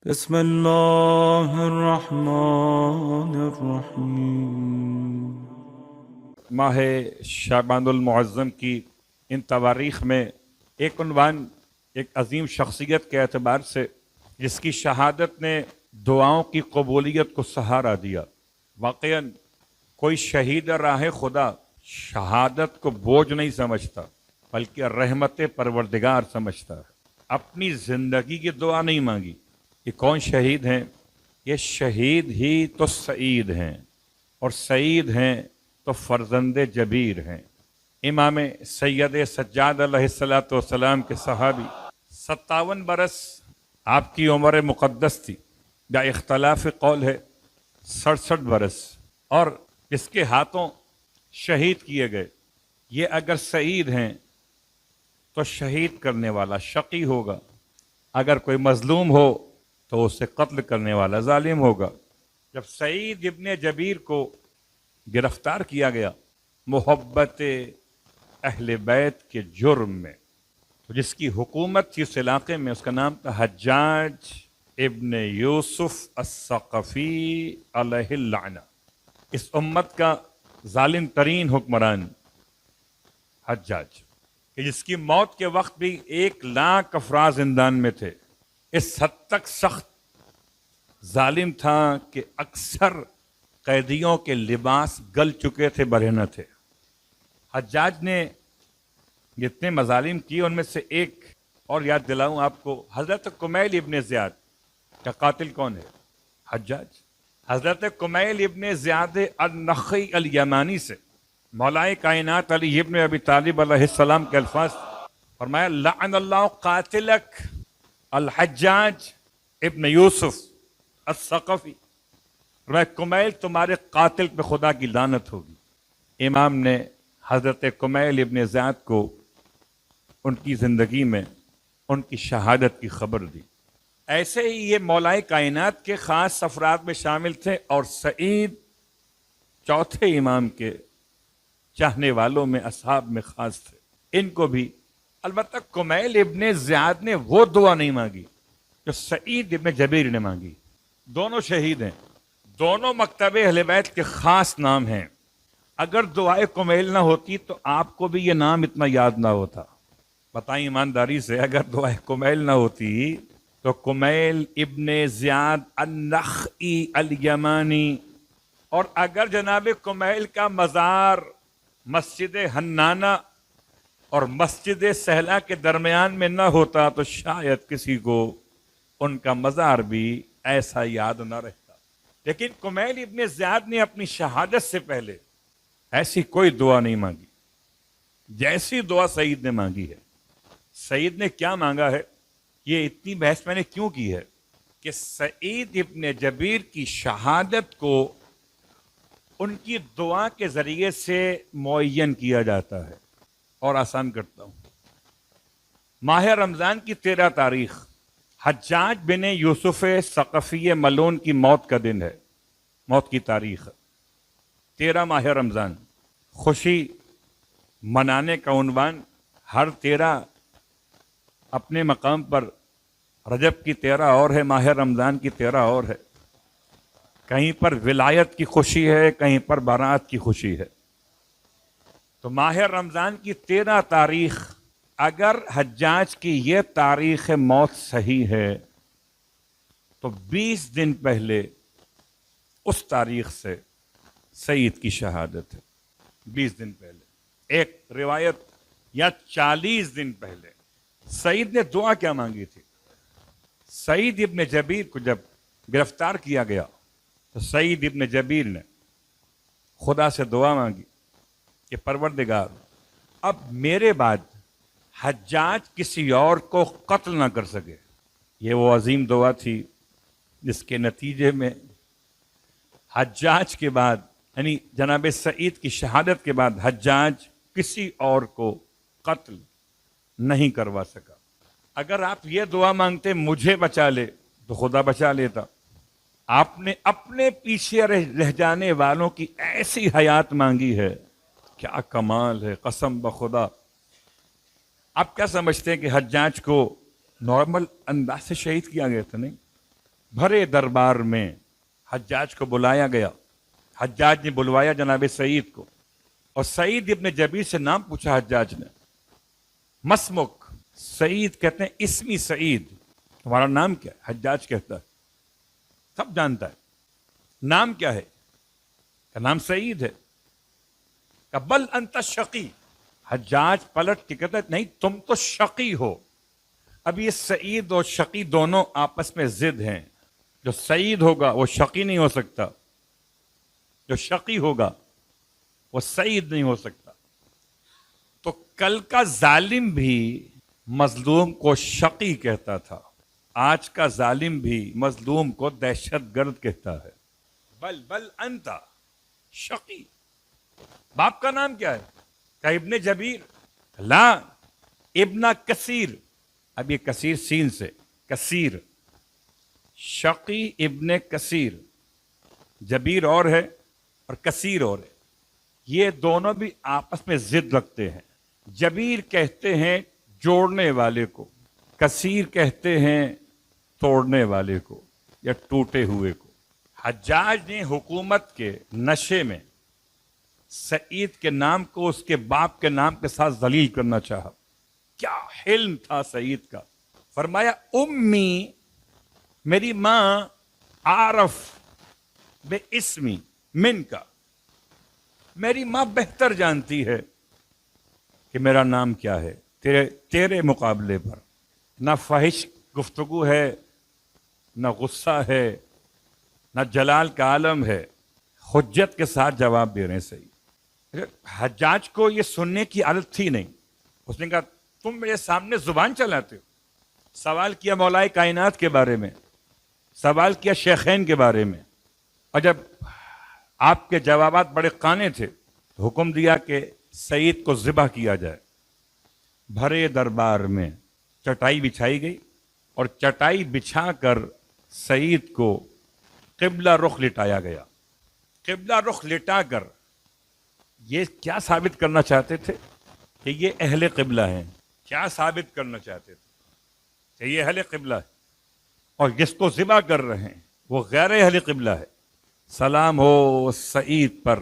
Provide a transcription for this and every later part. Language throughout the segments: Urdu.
بسم اللہ الرحمن الرحیم۔ ماہ شعبان المعظم کی ان تواریخ میں ایک عنوان ایک عظیم شخصیت کے اعتبار سے جس کی شہادت نے دعاؤں کی قبولیت کو سہارا دیا۔ واقعاً کوئی شہید راہ خدا شہادت کو بوجھ نہیں سمجھتا بلکہ رحمت پروردگار سمجھتا ہے۔ اپنی زندگی کی دعا نہیں مانگی۔ یہ کون شہید ہیں؟ یہ شہید ہی تو سعید ہیں، اور سعید ہیں تو فرزند جبیر ہیں۔ امام سید سجاد علیہ السلام کے صحابی 57 برس آپ کی عمر مقدس تھی، یا اختلاف قول ہے 67 برس، اور جس کے ہاتھوں شہید کیے گئے، یہ اگر سعید ہیں تو شہید کرنے والا شقی ہوگا، اگر کوئی مظلوم ہو تو اسے قتل کرنے والا ظالم ہوگا۔ جب سعید ابن جبیر کو گرفتار کیا گیا محبت اہل بیت کے جرم میں، تو جس کی حکومت تھی اس علاقے میں، اس کا نام تھا حجاج ابن یوسف الثقفی علیہ اللعنہ۔ اس امت کا ظالم ترین حکمران حجاج، کہ جس کی موت کے وقت بھی 1,00,000 افراد زندان میں تھے۔ اس حد تک سخت ظالم تھا کہ اکثر قیدیوں کے لباس گل چکے تھے، برہنہ تھے۔ حجاج نے جتنے مظالم کیے ان میں سے ایک اور یاد دلاؤں آپ کو، حضرت کمیل ابن زیاد کا قاتل کون ہے؟ حجاج۔ حضرت کمیل ابن زیاد النخعی الیمانی سے مولائے کائنات علی ابن ابی طالب علیہ السلام کے الفاظ فرمایا، لعن اللہ قاتلک الحجاج ابن یوسف الثقفی۔ کمیل تمہارے قاتل پہ خدا کی لعنت ہوگی۔ امام نے حضرت کمیل ابن زیاد کو ان کی زندگی میں ان کی شہادت کی خبر دی۔ ایسے ہی یہ مولائے کائنات کے خاص افراد میں شامل تھے، اور سعید چوتھے امام کے چاہنے والوں میں، اصحاب میں خاص تھے۔ ان کو بھی البتہ کمیل ابن زیاد نے وہ دعا نہیں مانگی جو سعید ابن جبیر نے مانگی۔ دونوں شہید ہیں، دونوں مکتب اہل بیت کے خاص نام ہیں۔ اگر دعائے کمیل نہ ہوتی تو آپ کو بھی یہ نام اتنا یاد نہ ہوتا۔ بتائیں ایمانداری سے، اگر دعائے کمیل نہ ہوتی تو کمیل ابن زیاد النخعی الیمانی، اور اگر جناب کمیل کا مزار مسجد حنانہ اور مسجد سہلا کے درمیان میں نہ ہوتا تو شاید کسی کو ان کا مزار بھی ایسا یاد نہ رہتا۔ لیکن کمیل ابن زیاد نے اپنی شہادت سے پہلے ایسی کوئی دعا نہیں مانگی جیسی دعا سعید نے مانگی ہے۔ سعید نے کیا مانگا ہے؟ یہ اتنی بحث میں نے کیوں کی ہے کہ سعید ابن جبیر کی شہادت کو ان کی دعا کے ذریعے سے معین کیا جاتا ہے، اور آسان کرتا ہوں۔ ماہ رمضان کی 13 تاریخ حجاج بن یوسف ثقفی ملعون کی موت کا دن ہے، موت کی تاریخ 13 ماہ رمضان۔ خوشی منانے کا عنوان ہر 13 اپنے مقام پر، رجب کی 13 اور ہے، ماہ رمضان کی 13 اور ہے۔ کہیں پر ولایت کی خوشی ہے، کہیں پر برات کی خوشی ہے۔ تو ماہ رمضان کی 13 تاریخ، اگر حجاج کی یہ تاریخ موت صحیح ہے تو 20 دن پہلے اس تاریخ سے سعید کی شہادت ہے۔ 20 دن پہلے، ایک روایت یا 40 دن پہلے۔ سعید نے دعا کیا مانگی تھی؟ سعید ابن جبیر کو جب گرفتار کیا گیا تو سعید ابن جبیر نے خدا سے دعا مانگی کہ پروردگار، اب میرے بعد حجاج کسی اور کو قتل نہ کر سکے۔ یہ وہ عظیم دعا تھی جس کے نتیجے میں حجاج کے بعد، یعنی جناب سعید کی شہادت کے بعد، حجاج کسی اور کو قتل نہیں کروا سکا۔ اگر آپ یہ دعا مانگتے مجھے بچا لے تو خدا بچا لیتا۔ آپ نے اپنے پیچھے رہ جانے والوں کی ایسی حیات مانگی ہے، کیا کمال ہے، قسم بخدا۔ آپ کیا سمجھتے ہیں کہ حجاج کو نارمل انداز سے شہید کیا گیا تھا؟ نہیں، بھرے دربار میں حجاج کو بلایا گیا. حجاج نے بلوایا جناب سعید کو, اور سعید ابن جبیر سے نام پوچھا حجاج نے. مسمک سعید کہتے ہیں اسمی سعید, تمہارا نام کیا ہے؟ حجاج کہتا ہے, سب جانتا ہے نام کیا ہے, کا نام سعید ہے. کہ بل انت شقی. حجاج پلٹ کے کہتا ہے نہیں تم تو شقی ہو. اب یہ سعید اور شقی دونوں آپس میں ضد ہیں. جو سعید ہوگا وہ شقی نہیں ہو سکتا, جو شقی ہوگا وہ سعید نہیں ہو سکتا. تو کل کا ظالم بھی مظلوم کو شقی کہتا تھا, آج کا ظالم بھی مظلوم کو دہشت گرد کہتا ہے. بل انتا شقی. باپ کا نام کیا ہے؟ کہ ابن جبیر. لا ابن کثیر. اب یہ کثیر سین سے کثیر, شقی ابن کثیر. جبیر اور ہے اور کثیر اور ہے. یہ دونوں بھی آپس میں ضد رکھتے ہیں. جبیر کہتے ہیں جوڑنے والے کو, کثیر کہتے ہیں توڑنے والے کو یا ٹوٹے ہوئے کو. حجاج نے حکومت کے نشے میں سعید کے نام کو اس کے باپ کے نام کے ساتھ ذلیل کرنا چاہا. کیا حلم تھا سعید کا. فرمایا امی, میری ماں, عارف بے اسمی من کا, میری ماں بہتر جانتی ہے کہ میرا نام کیا ہے تیرے مقابلے پر. نہ فحش گفتگو ہے, نہ غصہ ہے, نہ جلال کا عالم ہے. حجت کے ساتھ جواب دے رہے ہیں صحیح. حجاج کو یہ سننے کی عادت تھی نہیں. اس نے کہا تم میرے سامنے زبان چلاتے ہو. سوال کیا مولائے کائنات کے بارے میں, سوال کیا شیخین کے بارے میں, اور جب آپ کے جوابات بڑے قانے تھے تو حکم دیا کہ سعید کو ذبح کیا جائے. بھرے دربار میں چٹائی بچھائی گئی, اور چٹائی بچھا کر سعید کو قبلہ رخ لٹایا گیا. قبلہ رخ لٹا کر یہ کیا ثابت کرنا چاہتے تھے کہ یہ اہل قبلہ ہیں. کیا ثابت کرنا چاہتے تھے کہ یہ اہل قبلہ ہے, اور جس کو ذبح کر رہے ہیں وہ غیر اہل قبلہ ہے. سلام ہو سعید پر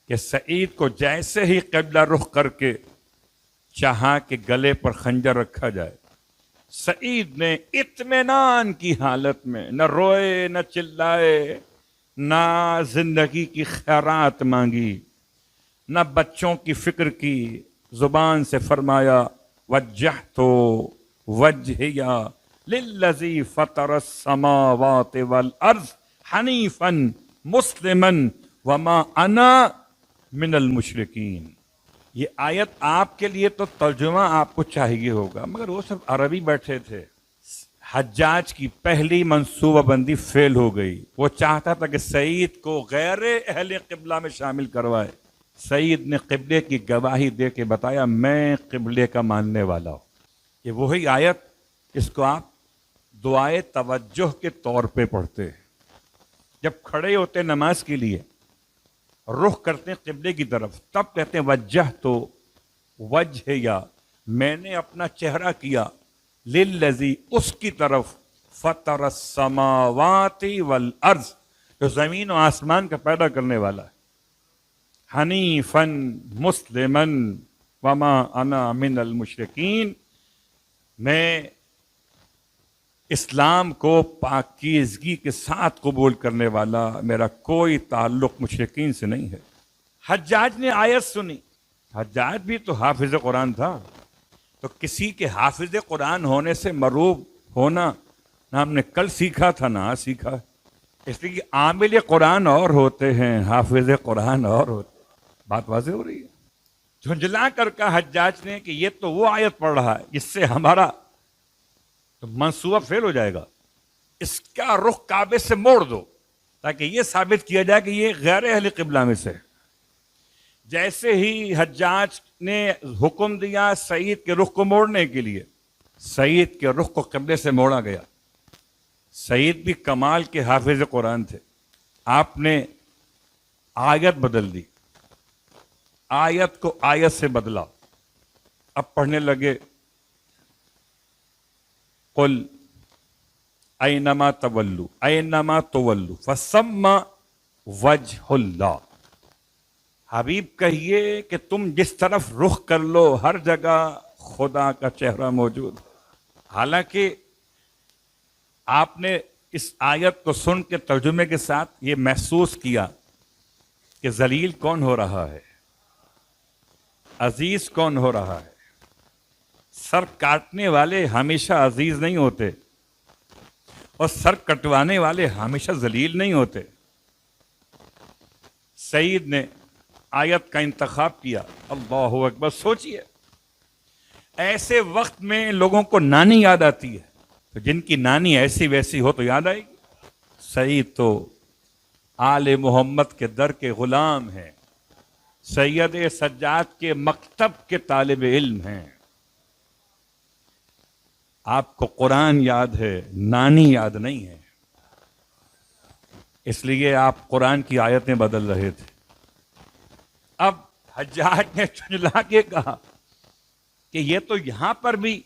کہ سعید کو جیسے ہی قبلہ رخ کر کے چاہا کہ گلے پر خنجر رکھا جائے, سعید نے اطمینان کی حالت میں نہ روئے نہ چلائے, نہ زندگی کی خیرات مانگی, نہ بچوں کی فکر کی. زبان سے فرمایا وجہت وجہیا للذی فطر السماوات والارض حنیفا مسلما وما انا من المشرکین. یہ آیت آپ کے لیے تو ترجمہ آپ کو چاہیے ہوگا, مگر وہ سب عربی بیٹھے تھے. حجاج کی پہلی منصوبہ بندی فیل ہو گئی. وہ چاہتا تھا کہ سعید کو غیر اہل قبلہ میں شامل کروائے. سعید نے قبلے کی گواہی دے کے بتایا میں قبلے کا ماننے والا ہوں. یہ وہی آیت اس کو آپ دعائے توجہ کے طور پہ پڑھتے ہیں. جب کھڑے ہوتے نماز کے لیے رخ کرتے ہیں قبلے کی طرف, تب کہتے ہیں وجہ تو وجہ, یا میں نے اپنا چہرہ کیا للذی, اس کی طرف فطر السماوات والارض, جو زمین و آسمان کا پیدا کرنے والا ہے. حنیفا مسلما وما انا من المشرکین, میں اسلام کو پاکیزگی کے ساتھ قبول کرنے والا, میرا کوئی تعلق مشرکین سے نہیں ہے. حجاج نے آیت سنی. حجاج بھی تو حافظ قرآن تھا, تو کسی کے حافظ قرآن ہونے سے مروب ہونا نہ ہم نے کل سیکھا تھا نہ آج سیکھا. اس لیے کہ عامل قرآن اور ہوتے ہیں, حافظ قرآن اور ہوتے ہیں. بات واضح ہو رہی ہے. جھنجھلا کر کہا حجاج نے کہ یہ تو وہ آیت پڑھ رہا ہے جس سے ہمارا تو منصوبہ فیل ہو جائے گا. اس کا رخ کعبے سے موڑ دو تاکہ یہ ثابت کیا جائے کہ یہ غیر اہل قبلہ میں سے. جیسے ہی حجاج نے حکم دیا سعید کے رخ کو موڑنے کے لیے, سعید کے رخ کو قبلے سے موڑا گیا. سعید بھی کمال کے حافظ قرآن تھے. آپ نے آیت بدل دی, آیت کو آیت سے بدلا. اب پڑھنے لگے قل اینما تولو اینما تولو فثم وجہ اللہ. حبیب کہیے کہ تم جس طرف رخ کر لو ہر جگہ خدا کا چہرہ موجود. حالانکہ آپ نے اس آیت کو سن کے ترجمے کے ساتھ یہ محسوس کیا کہ ذلیل کون ہو رہا ہے، عزیز کون ہو رہا ہے. سر کاٹنے والے ہمیشہ عزیز نہیں ہوتے اور سر کٹوانے والے ہمیشہ ذلیل نہیں ہوتے. سعید نے آیت کا انتخاب کیا. اللہ اکبر. سوچئے ایسے وقت میں لوگوں کو نانی یاد آتی ہے، تو جن کی نانی ایسی ویسی ہو تو یاد آئے گی. سعید تو آل محمد کے در کے غلام ہیں، سید سجاد کے مکتب کے طالب علم ہیں. آپ کو قرآن یاد ہے، نانی یاد نہیں ہے، اس لیے آپ قرآن کی آیتیں بدل رہے تھے. اب حجاج نے چنجلا کے کہا کہ یہ تو یہاں پر بھی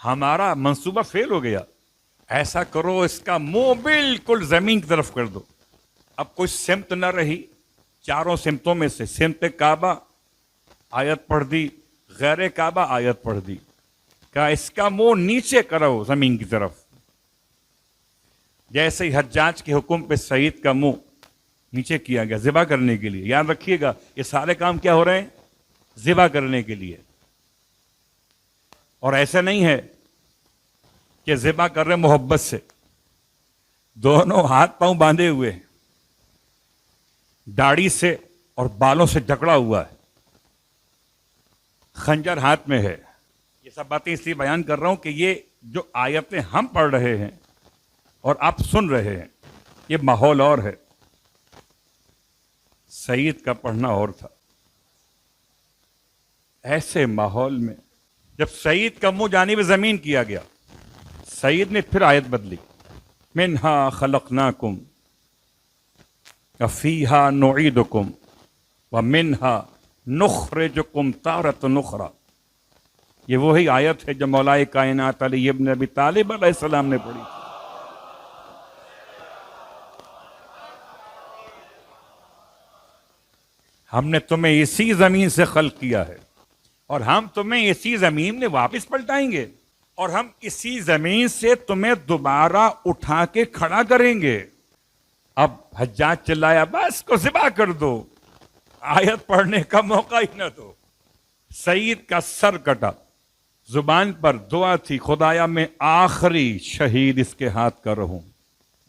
ہمارا منصوبہ فیل ہو گیا. ایسا کرو اس کا منہ بالکل زمین کی طرف کر دو. اب کوئی سمت نہ رہی، چاروں سمتوں میں سے سمت کعبہ آیت پڑھ دی، غیر کعبہ آیت پڑھ دی. کہا اس کا منہ نیچے کرو زمین کی طرف. جیسے ہی حجاج کے حکم پہ سعید کا منہ نیچے کیا گیا ذبح کرنے کے لیے. یاد رکھیے گا یہ سارے کام کیا ہو رہے ہیں؟ ذبح کرنے کے لیے. اور ایسا نہیں ہے کہ ذبح کر رہے محبت سے، دونوں ہاتھ پاؤں باندھے ہوئے ہیں، داڑھی سے اور بالوں سے جکڑا ہوا ہے، خنجر ہاتھ میں ہے. یہ سب باتیں اس لیے بیان کر رہا ہوں کہ یہ جو آیتیں ہم پڑھ رہے ہیں اور آپ سن رہے ہیں یہ ماحول اور ہے، سعید کا پڑھنا اور تھا. ایسے ماحول میں جب سعید کا منہ جانب زمین کیا گیا، سعید نے پھر آیت بدلی. منہا خلقناکم وفیہا نعیدکم ومنہا نخرجکم تارۃ اخری. یہ وہی آیت ہے جو مولا کائنات علی ابن ابی طالب علیہ السلام نے پڑھی. ہم نے تمہیں اسی زمین سے خلق کیا ہے اور ہم تمہیں اسی زمین میں واپس پلٹائیں گے اور ہم اسی زمین سے تمہیں دوبارہ اٹھا کے کھڑا کریں گے. اب حجاج چلایا بس کو ذبح کر دو، آیت پڑھنے کا موقع ہی نہ دو. سعید کا سر کٹا، زبان پر دعا تھی خدایا میں آخری شہید اس کے ہاتھ کا رہوں،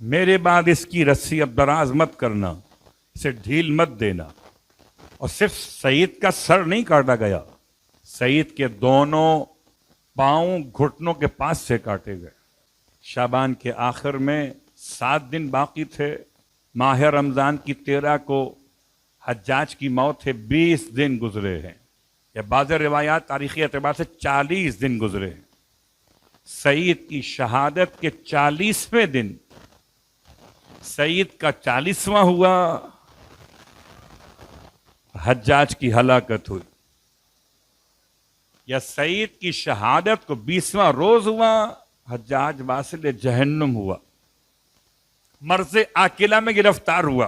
میرے بعد اس کی رسی اب دراز مت کرنا، اسے ڈھیل مت دینا. اور صرف سعید کا سر نہیں کاٹا گیا، سعید کے دونوں پاؤں گھٹنوں کے پاس سے کاٹے گئے. شعبان کے آخر میں 7 دن باقی تھے. ماہ رمضان کی 13 کو حجاج کی موت ہے، 20 دن گزرے ہیں، یا بعض روایات تاریخی اعتبار سے 40 دن گزرے ہیں. سعید کی شہادت کے 40ویں دن سعید کا 40واں ہوا، حجاج کی ہلاکت ہوئی. یا سعید کی شہادت کو 20واں روز ہوا، حجاج واصل جہنم ہوا، مرض عاقلہ میں گرفتار ہوا،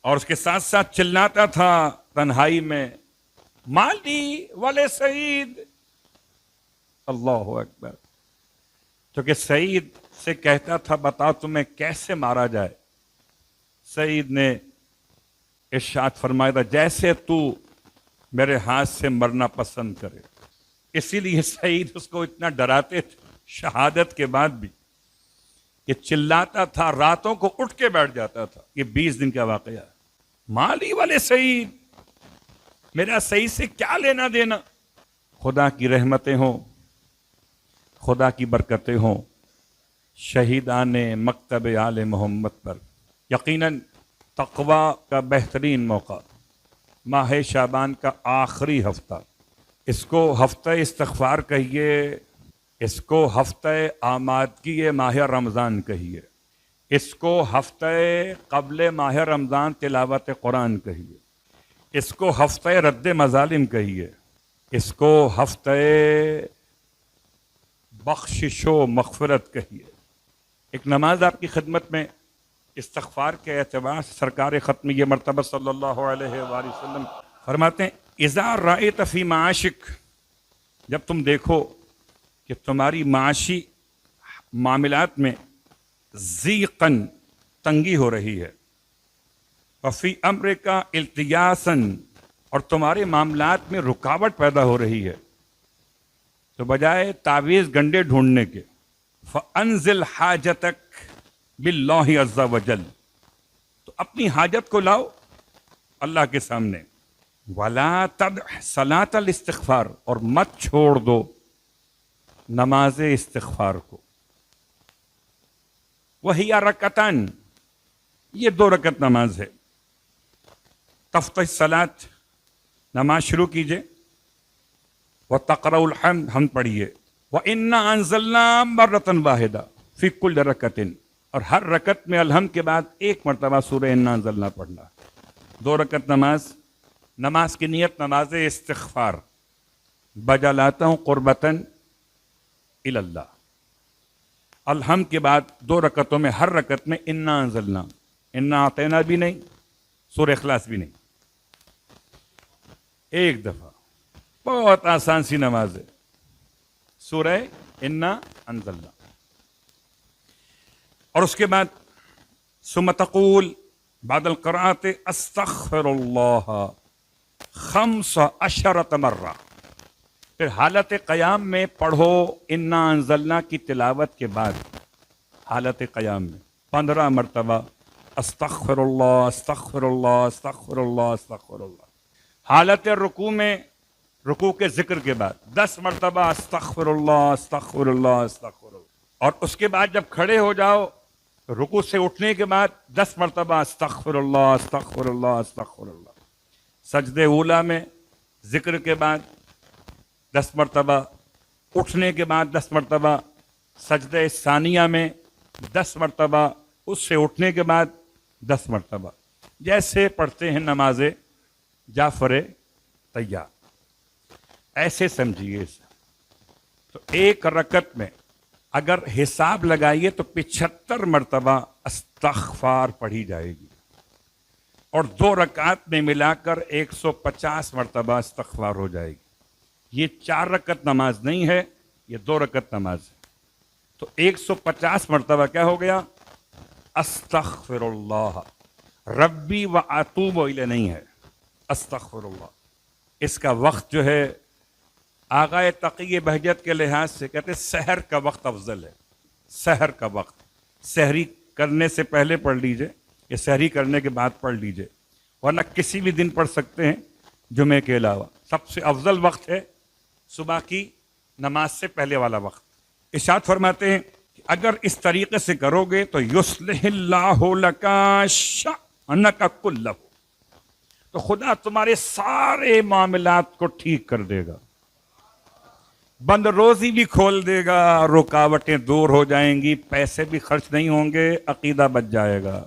اور اس کے ساتھ ساتھ چلاتا تھا تنہائی میں مالی والے سعید. اللہ اکبر. کیونکہ سعید سے کہتا تھا بتاؤ تمہیں کیسے مارا جائے. سعید نے ارشاد فرمایا تھا جیسے تو میرے ہاتھ سے مرنا پسند کرے. اسی لیے سعید اس کو اتنا ڈراتے تھے شہادت کے بعد بھی کہ چلاتا تھا، راتوں کو اٹھ کے بیٹھ جاتا تھا. یہ 20 دن کا واقعہ ہے. مالی والے سعید، میرا سعید سے کیا لینا دینا. خدا کی رحمتیں ہوں، خدا کی برکتیں ہوں شہیدان مکتب آل محمد پر. یقیناً تقوی کا بہترین موقع ماہ شعبان کا آخری ہفتہ، اس کو ہفتہ استغفار کہیے، اس کو ہفتہ آمادگی ماہ رمضان کہیے، اس کو ہفتہ قبل ماہ رمضان تلاوت قرآن کہیے، اس کو ہفتہ رد مظالم کہیے، اس کو ہفتہ بخشش و مغفرت کہیے. ایک نماز آپ کی خدمت میں استغفار کے اعتبار سے سرکار ختم یہ مرتبہ صلی اللہ علیہ وآلہ وسلم فرماتے ہیں اذا رأیت فی معاشک، جب تم دیکھو کہ تمہاری معاشی معاملات میں ضیقاً تنگی ہو رہی ہے، وفی امر کا التیاساً اور تمہارے معاملات میں رکاوٹ پیدا ہو رہی ہے، تو بجائے تعویذ گنڈے ڈھونڈنے کے فانزل حاجتک باللہ عز وجل، تو اپنی حاجت کو لاؤ اللہ کے سامنے. ولا تدع صلاۃ الاستغفار، اور مت چھوڑ دو نماز استغفار کو. وہی رکعتان، یہ 2 رکعت نماز ہے. تفتح الصلاۃ، نماز شروع کیجئے. وتقرأ الحمد، ہم پڑھیے. وَإِنَّا أَنزَلْنَا مَرَّةً وَاحِدَةً فِي كُلِّ رَكَعَةٍ، اور ہر رکعت میں الحمد کے بعد ایک مرتبہ سورہ انا انزلنا پڑھنا. 2 رکعت نماز کی نیت نماز استغفار. بجا لاتا ہوں قربتاً الی اللہ. الحمد کے بعد 2 رکعتوں میں ہر رکعت میں انا انزلنا، انا اعطینا بھی نہیں، سورہ اخلاص بھی نہیں. ایک دفعہ، بہت آسان سی نماز ہے، سورہ انا انزلنا. اور اس کے بعد ثم تقول بعد القراءۃ استغفر اللہ 15 مرہ، پھر حالت قیام میں پڑھو انا انزلنا کی تلاوت کے بعد حالت قیام میں 15 مرتبہ استغفر اللہ استغفر اللہ استغفر اللہ استغفر اللہ. حالت رکوع میں رکوع کے ذکر کے بعد 10 مرتبہ استغفر اللہ استغفر اللہ استغفر اللہ. اور اس کے بعد جب کھڑے ہو جاؤ رکوع سے اٹھنے کے بعد 10 مرتبہ استغفر اللہ استغفر اللہ استغفر اللہ. سجدے اولا میں ذکر کے بعد 10 مرتبہ، اٹھنے کے بعد 10 مرتبہ، سجدے ثانیہ میں 10 مرتبہ، اس سے اٹھنے کے بعد 10 مرتبہ، جیسے پڑھتے ہیں نماز جعفر طیار. ایسے سمجھیے اسے. تو ایک رکعت میں اگر حساب لگائیے تو 75 مرتبہ استغفار پڑھی جائے گی، اور 2 رکعت میں ملا کر 150 مرتبہ استغفار ہو جائے گی. یہ 4 رکعت نماز نہیں ہے، یہ 2 رکعت نماز ہے. تو 150 مرتبہ کیا ہو گیا؟ استغفر اللہ ربی و اتوب الیہ نہیں ہے، استغفر اللہ. اس کا وقت جو ہے آغائے تقی بہجت کے لحاظ سے کہتے ہیں سحر کا وقت افضل ہے. سحر کا وقت، سحری کرنے سے پہلے پڑھ لیجئے یا سحری کرنے کے بعد پڑھ لیجئے، ورنہ کسی بھی دن پڑھ سکتے ہیں جمعے کے علاوہ. سب سے افضل وقت ہے صبح کی نماز سے پہلے والا وقت. ارشاد فرماتے ہیں کہ اگر اس طریقے سے کرو گے تو یصلح اللہ لک شأنک کلہ، تو خدا تمہارے سارے معاملات کو ٹھیک کر دے گا. بند روزی بھی کھول دے گا، رکاوٹیں دور ہو جائیں گی، پیسے بھی خرچ نہیں ہوں گے، عقیدہ بچ جائے گا.